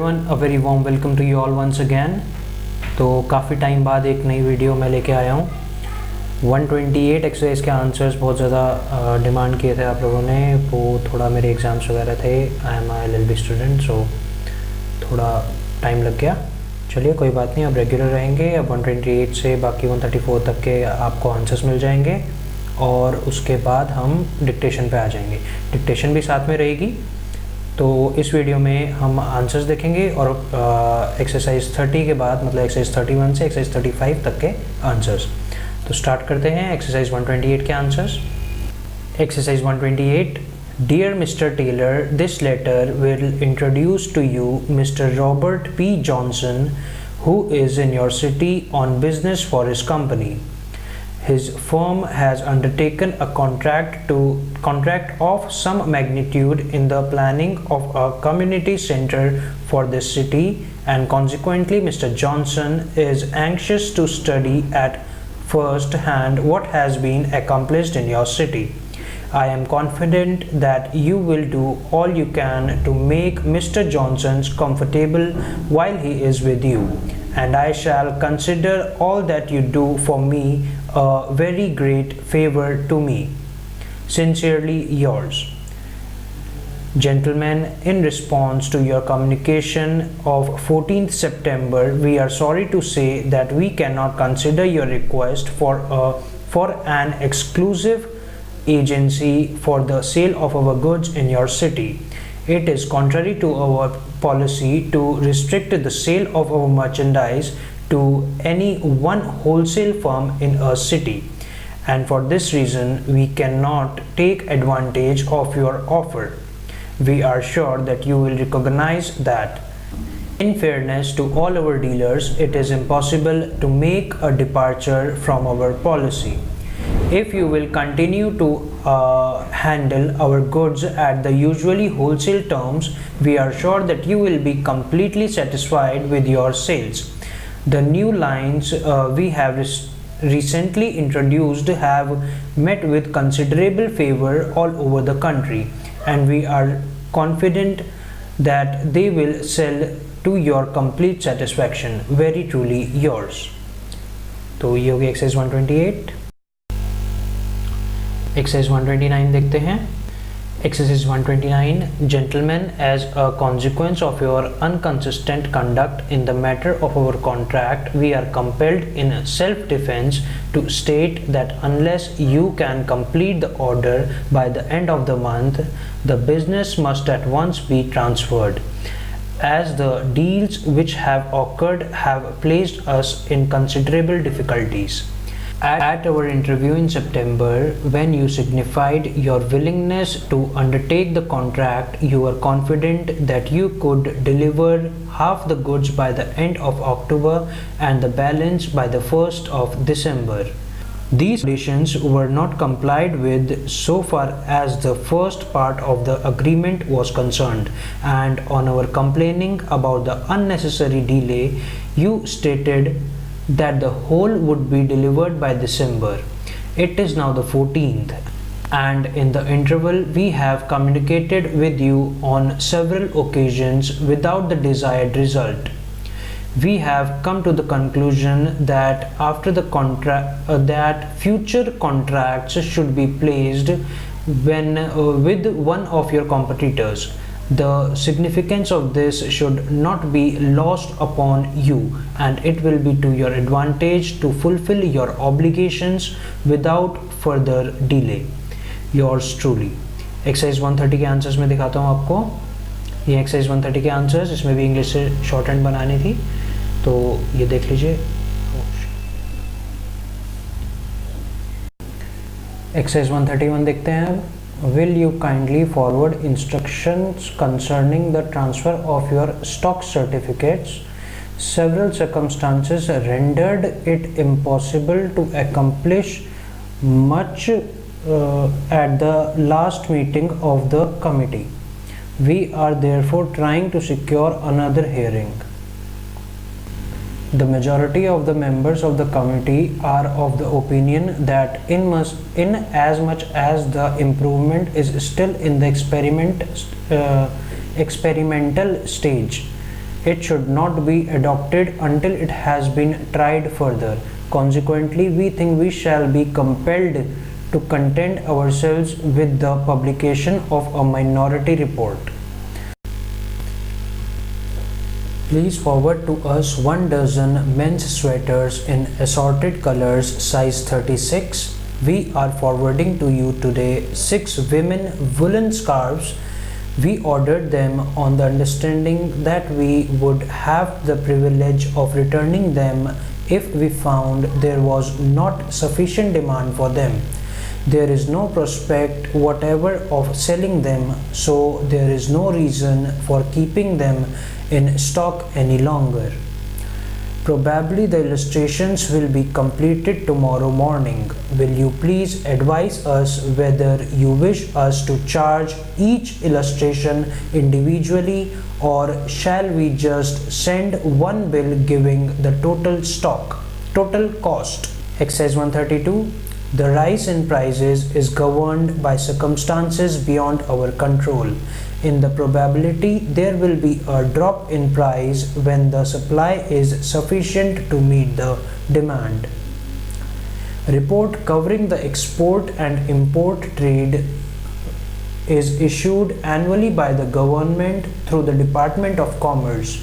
Everyone, a very warm welcome to you all once again. तो काफ़ी time बाद एक नई वीडियो मैं लेके आया हूँ। 128 एक्सरसाइज के आंसर्स बहुत ज़्यादा डिमांड किए थे आप लोगों ने। वो थोड़ा मेरे एग्ज़ाम्स वगैरह थे, I am I LLB student, so थोड़ा टाइम लग गया। चलिए कोई बात नहीं, अब रेगुलर रहेंगे। अब 128 से बाकी 134 तक के आपको आंसर्स मिल जाएंगे और उसके बाद हम डिक्टेशन पे आ जाएंगे। डिक्टेशन भी साथ में रहेगी। तो इस वीडियो में हम आंसर्स देखेंगे और एक्सरसाइज 30 के बाद, मतलब एक्सरसाइज 31 से एक्सरसाइज 35 तक के आंसर्स। तो स्टार्ट करते हैं एक्सरसाइज 128 के answers. Exercise 128, dear Mr Taylor, this letter will introduce to you Mr Robert P Johnson, who is in your city on business for his company. His firm has undertaken a contract of some magnitude in the planning of a community center for this city, and consequently Mr. Johnson is anxious to study at first hand what has been accomplished in your city. I am confident that you will do all you can to make Mr. Johnson comfortable while he is with you, and I shall consider all that you do for me a very great favor to me. Sincerely yours. Gentlemen, in response to your communication of 14th September, we are sorry to say that we cannot consider your request for an exclusive agency for the sale of our goods in your city. It is contrary to our policy to restrict the sale of our merchandise to any one wholesale firm in a city, and for this reason we cannot take advantage of your offer. We are sure that you will recognize that, in fairness to all our dealers, it is impossible to make a departure from our policy. If you will continue to handle our goods at the usually wholesale terms, we are sure that you will be completely satisfied with your sales. The new lines we have recently introduced have met with considerable favor all over the country, and we are confident that they will sell to your complete satisfaction. Very truly yours. तो ये हो गया exercise 128। Exercise 129 देखते हैं। Exercise 129, gentlemen, as a consequence of your inconsistent conduct in the matter of our contract, we are compelled in self-defense to state that unless you can complete the order by the end of the month, the business must at once be transferred, as the deals which have occurred have placed us in considerable difficulties. At our interview in September, when you signified your willingness to undertake the contract, you were confident that you could deliver half the goods by the end of October and the balance by the 1st of December. These conditions were not complied with so far as the first part of the agreement was concerned, and on our complaining about the unnecessary delay, you stated that the whole would be delivered by December. It is now the 14th, and in the interval we have communicated with you on several occasions without the desired result. We have come to the conclusion that after the that future contracts should be placed with one of your competitors. The significance of this should not be lost upon you, and it will be to your advantage to fulfill your obligations without further delay. Yours truly. Exercise 130 के answers में दिखाता हूँ आपको। ये exercise 130 के answers, इसमें भी English से शॉर्ट हैंड बनानी थी, तो ये देख लीजिए। एक्सरसाइज 131 देखते हैं अब। Will you kindly forward instructions concerning the transfer of your stock certificates? Several circumstances rendered it impossible to accomplish much at the last meeting of the committee. We are therefore trying to secure another hearing. The majority of the members of the committee are of the opinion that in as much as the improvement is still in the experimental stage, It should not be adopted until it has been tried further. Consequently, we think we shall be compelled to content ourselves with the publication of a minority report. Please forward to us 1 dozen men's sweaters in assorted colors size 36. We are forwarding to you today 6 women woolen scarves. We ordered them on the understanding that we would have the privilege of returning them if we found there was not sufficient demand for them. There is no prospect whatever of selling them, so there is no reason for keeping them in stock any longer. Probably the illustrations will be completed tomorrow morning. Will you please advise us whether you wish us to charge each illustration individually, or shall we just send one bill giving the total cost? Exercise 132. The rise in prices is governed by circumstances beyond our control. In the probability, there will be a drop in price when the supply is sufficient to meet the demand. Report covering the export and import trade is issued annually by the government through the Department of Commerce.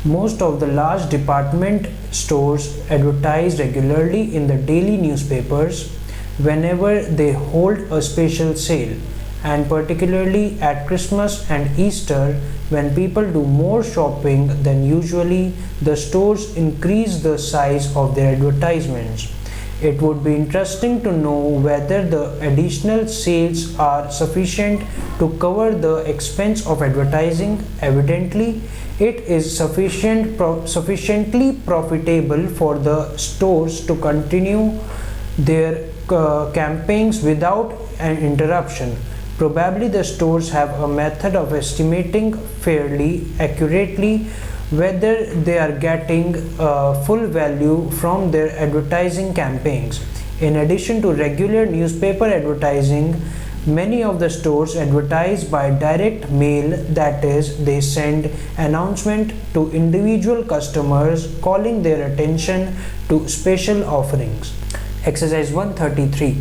Most of the large department stores advertise regularly in the daily newspapers whenever they hold a special sale, and particularly at Christmas and Easter, when people do more shopping than usually, the stores increase the size of their advertisements. It would be interesting to know whether the additional sales are sufficient to cover the expense of advertising. Evidently, it is sufficiently profitable for the stores to continue their campaigns without an interruption. Probably the stores have a method of estimating fairly accurately whether they are getting full value from their advertising campaigns. In addition to regular newspaper advertising, many of the stores advertise by direct mail, that is, they send announcement to individual customers calling their attention to special offerings. Exercise 133.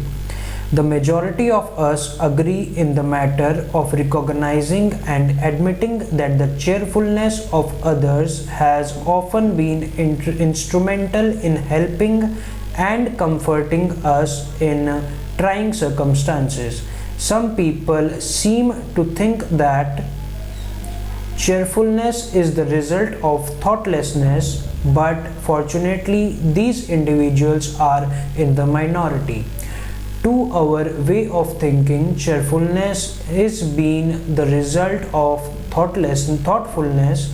The majority of us agree in the matter of recognizing and admitting that the cheerfulness of others has often been instrumental in helping and comforting us in trying circumstances. Some people seem to think that cheerfulness is the result of thoughtlessness, but fortunately these individuals are in the minority. To our way of thinking, cheerfulness is being the result of thoughtfulness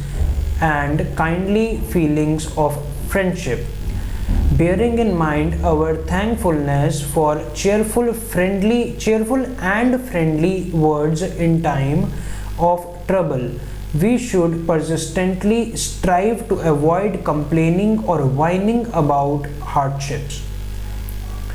and kindly feelings of friendship. Bearing in mind our thankfulness for cheerful and friendly words in time of trouble, we should persistently strive to avoid complaining or whining about hardships.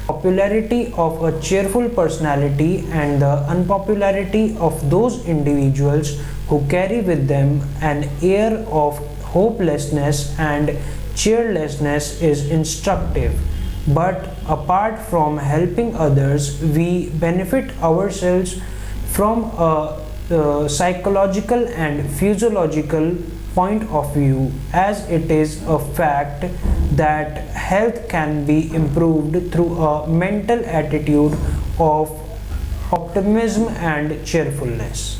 Popularity of a cheerful personality and the unpopularity of those individuals who carry with them an air of hopelessness and cheerlessness is instructive. But apart from helping others, we benefit ourselves from a psychological and physiological point of view, as it is a fact that health can be improved through a mental attitude of optimism and cheerfulness.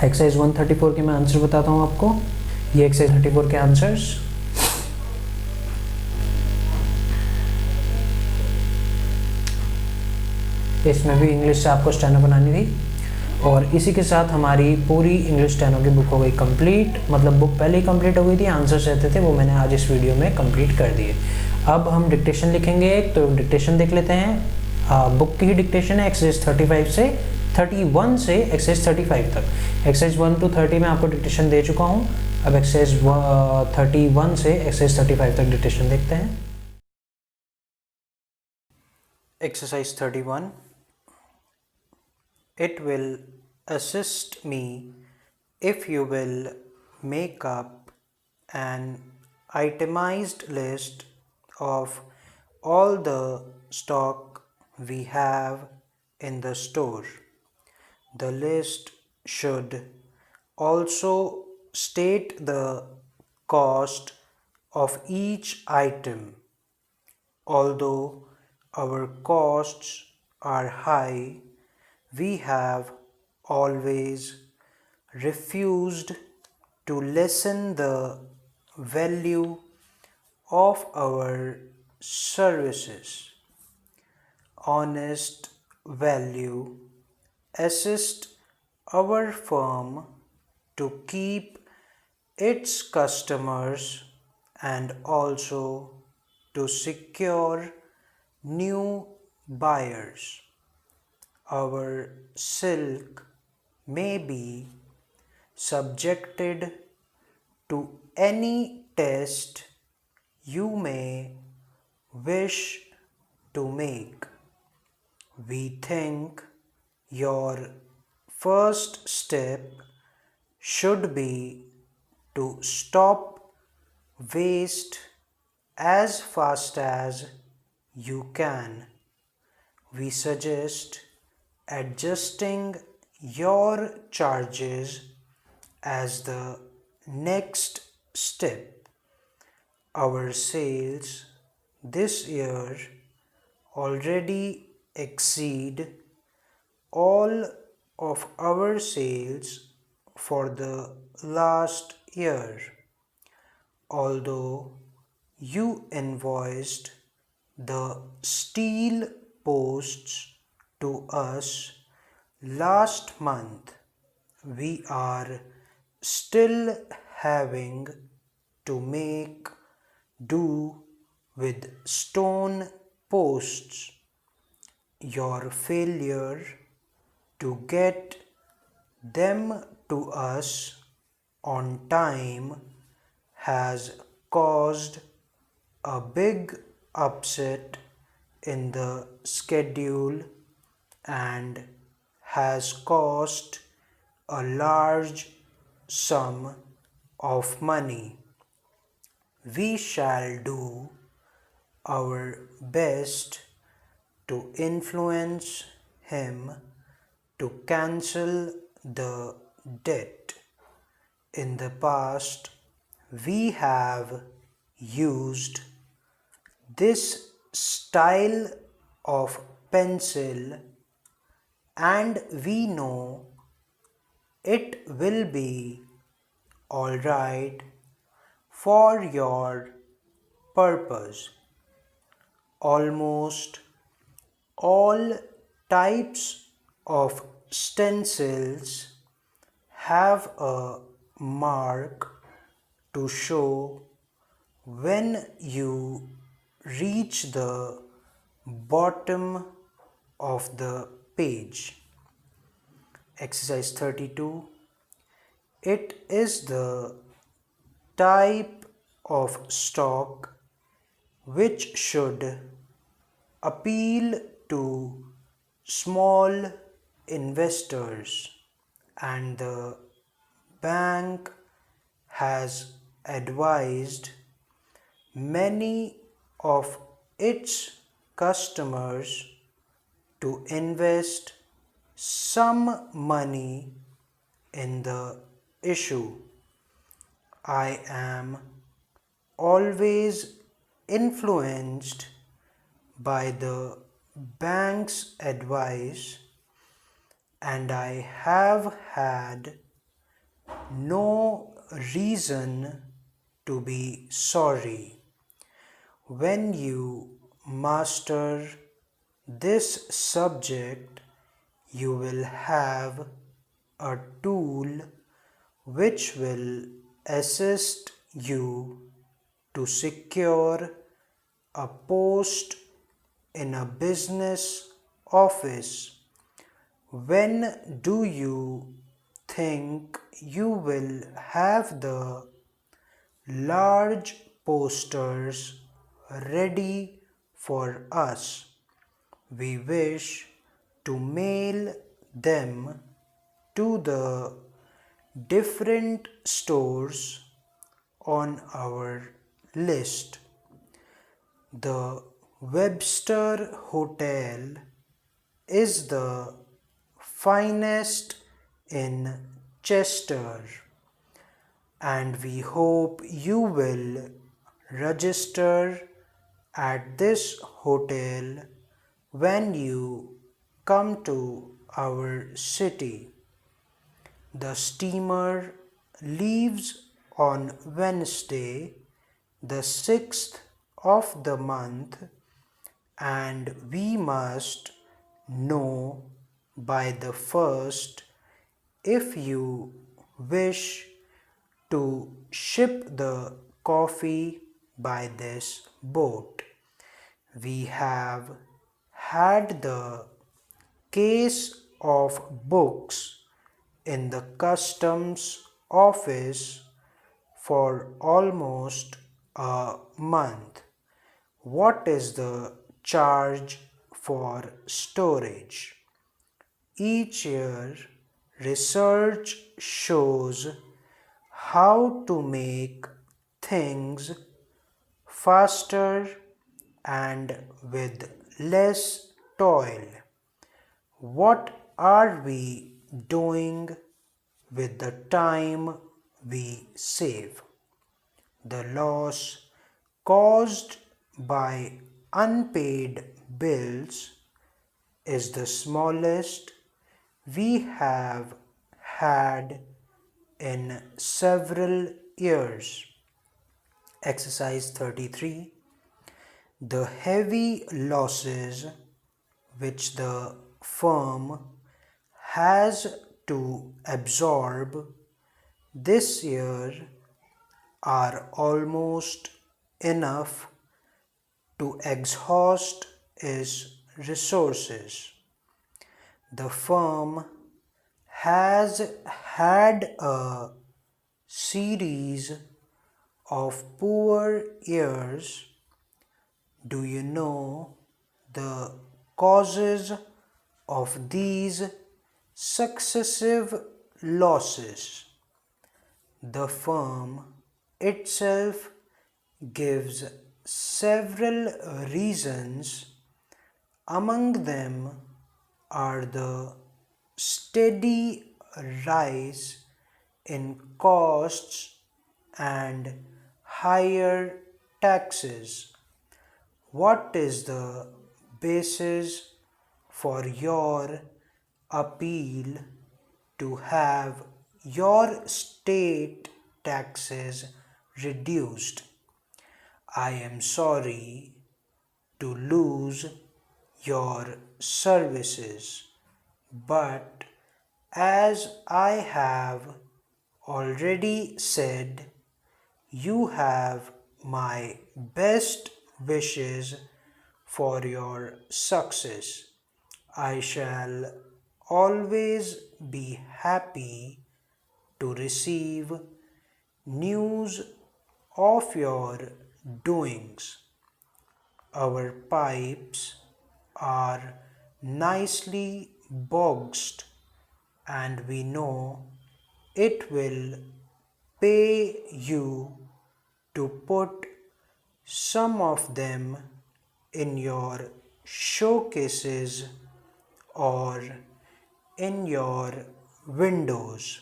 Exercise 134 के मैं answer बताता हूँ आपको. ये exercise 34 के answers. इसमें भी English से आपको स्टेनो बनानी थी, और इसी के साथ हमारी पूरी इंग्लिश स्टेनो की बुक हो गई कंप्लीट. मतलब बुक पहले ही कंप्लीट हो गई थी, आंसर्स रहते थे वो मैंने आज इस वीडियो में कंप्लीट कर दिए. अब हम डिक्टेशन लिखेंगे, तो डिक्टेशन देख लेते हैं. बुक की ही डिक्टेशन है. एक्सरसाइज 31 से एक्सरसाइज 35 तक. एक्सरसाइज 1 to 30 में आपको डिक्टेशन दे चुका हूँ. अब एक्सरसाइज 31 से एक्सरसाइज 35 तक डिक्टेशन देखते हैं. Exercise 31. It will assist me if you will make up an itemized list of all the stock we have in the store. The list should also state the cost of each item. Although our costs are high, we have always refused to lessen the value of our services. Honest value assist our firm to keep its customers and also to secure new buyers. Our silk may be subjected to any test you may wish to make. We think your first step should be to stop waste as fast as you can. We suggest adjusting your charges as the next step. Our sales this year already exceed all of our sales for the last year. Although you invoiced the steel posts to us last month, we are still having to make do with stone posts. Your failure to get them to us on time has caused a big upset in the schedule and has cost a large sum of money. We shall do our best to influence him to cancel the debt. In the past, we have used this style of pencil and we know it will be alright for your purpose. Almost all types of stencils have a mark to show when you reach the bottom of the page. Exercise 32. It is the type of stock which should appeal to small investors, and the bank has advised many of its customers to invest some money in the issue. I am always influenced by the bank's advice, and I have had no reason to be sorry. When you master this subject, you will have a tool which will assist you to secure a post in a business office. When do you think you will have the large posters ready for us? We wish to mail them to the different stores on our list. The Webster Hotel is the finest in Chester, and we hope you will register at this hotel when you come to our city. The steamer leaves on Wednesday, the 6th of the month, and we must know by the 1st if you wish to ship the coffee by this boat. We have had the case of books in the customs office for almost a month. What is the charge for storage? Each year, research shows how to make things faster and with less toil. What are we doing with the time we save? The loss caused by unpaid bills is the smallest we have had in several years. Exercise 33. The heavy losses which the firm has to absorb this year are almost enough to exhaust its resources. The firm has had a series of poor years. Do you know the causes of these successive losses? The firm itself gives several reasons. Among them are the steady rise in costs and higher taxes. What is the basis for your appeal to have your state taxes reduced? I am sorry to lose your services, but as I have already said, you have my best wishes for your success. I shall always be happy to receive news of your doings. Our pipes are nicely boxed, and we know it will pay you to put some of them in your showcases or in your windows.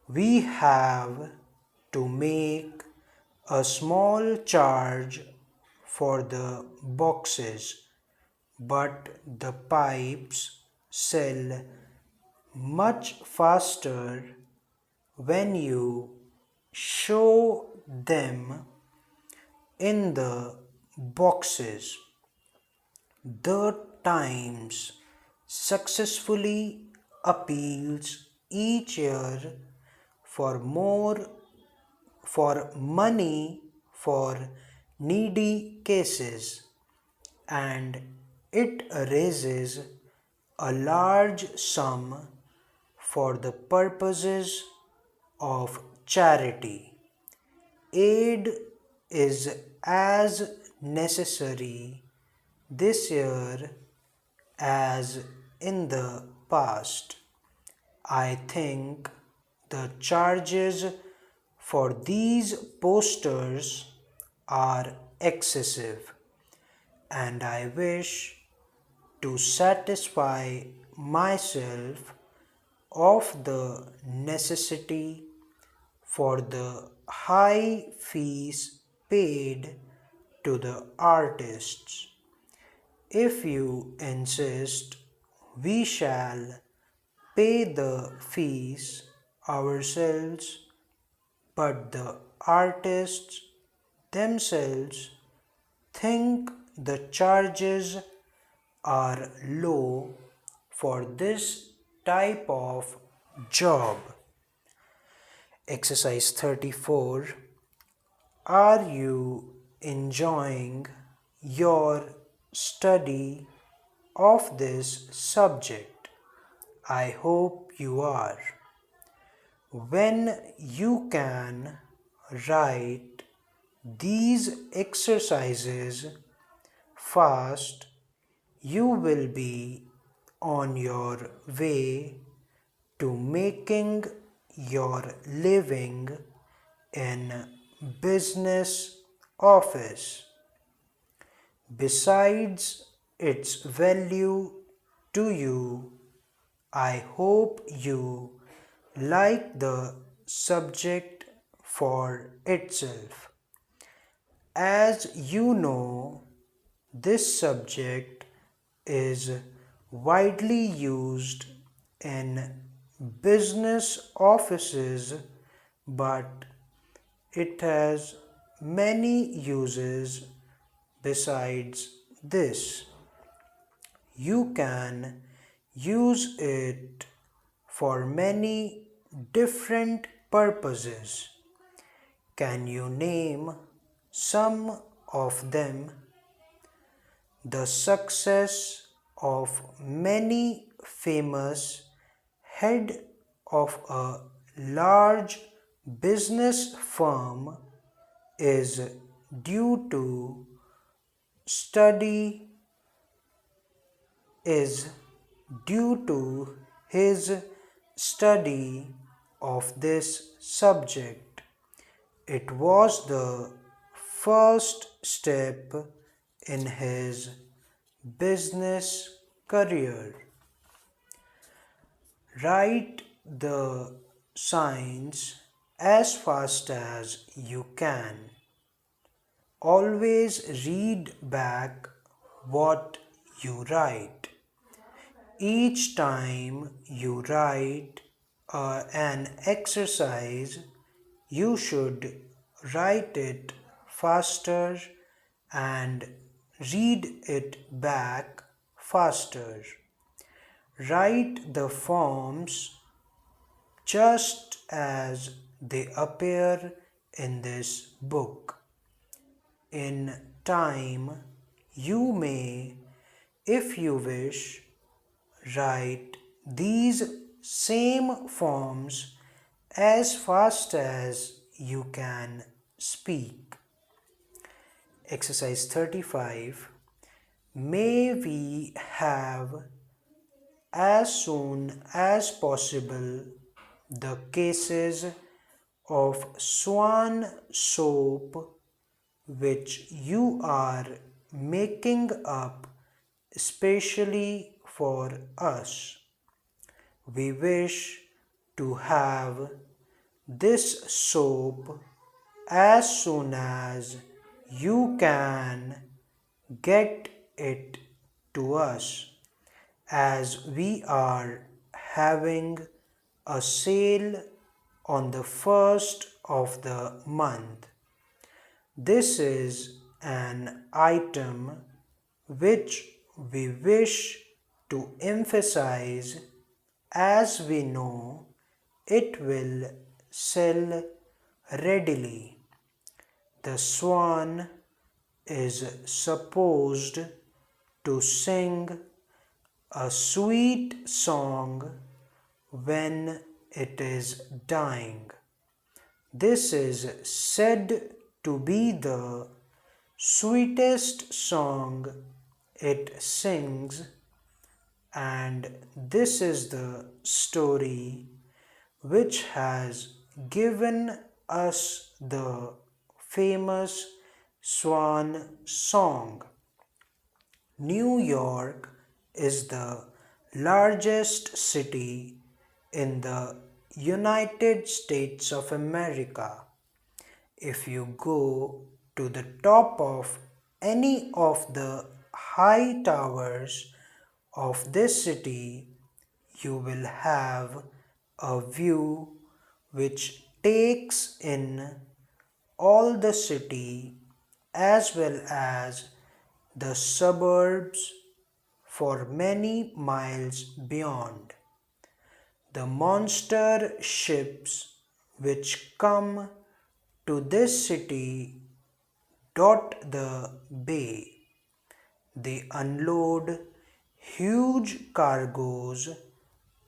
We have to make a small charge for the boxes, but the pipes sell much faster when you show them in the boxes. The Times successfully appeals each year for money for needy cases, and it raises a large sum for the purposes of charity. Aid is as necessary this year as in the past. I think the charges for these posters are excessive, and I wish to satisfy myself of the necessity for the high fees paid to the artists. If you insist, we shall pay the fees ourselves, but the artists themselves think the charges are low for this type of job. Exercise 34. Are you enjoying your study of this subject? I hope you are. When you can write these exercises fast, you will be on your way to making your living in business office. Besides its value to you, I hope you like the subject for itself. As you know, this subject is widely used in business offices, but it has many uses besides this. You can use it for many different purposes. Can you name some of them? The success of many famous head of a large business firm is due to study is due to his study of this subject. It was the first step in his business career. Write the signs as fast as you can. Always read back what you write. Each time you write an exercise, you should write it faster and read it back faster. Write the forms just as they appear in this book. In time, you may, if you wish, write these same forms as fast as you can speak. Exercise 35. May we have as soon as possible the cases of swan soap which you are making up especially for us. We wish to have this soap as soon as you can get it to us, as we are having a sale on the first of the month. This is an item which we wish to emphasize, as we know it will sell readily. The swan is supposed to sing a sweet song when it is dying. This is said to be the sweetest song it sings, and this is the story which has given us the famous swan song. New York is the largest city in the United States of America. If you go to the top of any of the high towers of this city, you will have a view which takes in all the city as well as the suburbs for many miles beyond. The monster ships which come to this city dot the bay. They unload huge cargoes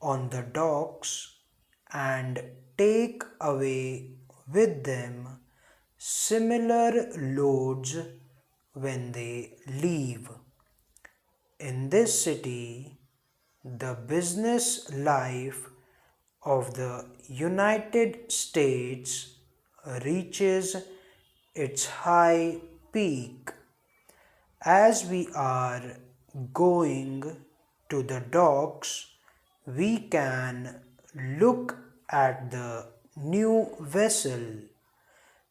on the docks and take away with them similar loads when they leave. In this city, the business life of the United States reaches its high peak. As we are going to the docks, we can look at the new vessel.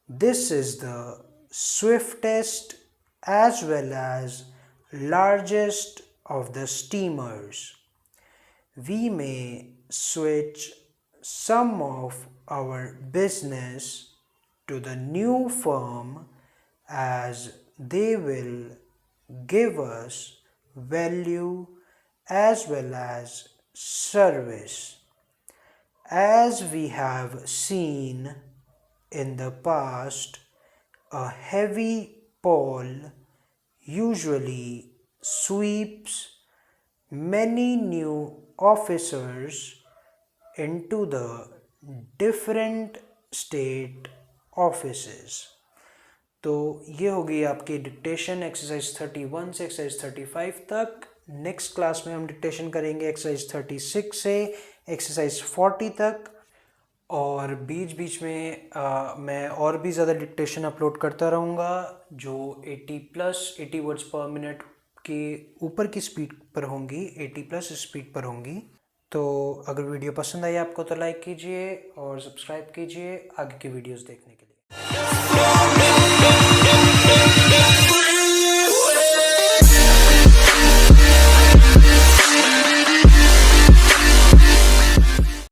This is the swiftest as well as largest of the steamers. We may switch some of our business to the new firm as they will give us value as well as service. As we have seen in the past, a heavy pole usually sweeps many new officers into the different state offices. तो ये हो गई आपकी dictation exercise 31 से exercise 35 तक. Next class में हम dictation करेंगे एक्सरसाइज 36 से एक्सरसाइज 40 तक. और बीच बीच में मैं और भी ज़्यादा डिक्टेशन अपलोड करता रहूँगा जो 80 वर्ड्स पर मिनट के ऊपर की स्पीड पर होंगी, 80+ स्पीड पर होंगी. तो अगर वीडियो पसंद आई आपको तो लाइक कीजिए और सब्सक्राइब कीजिए आगे की वीडियोस देखने के लिए.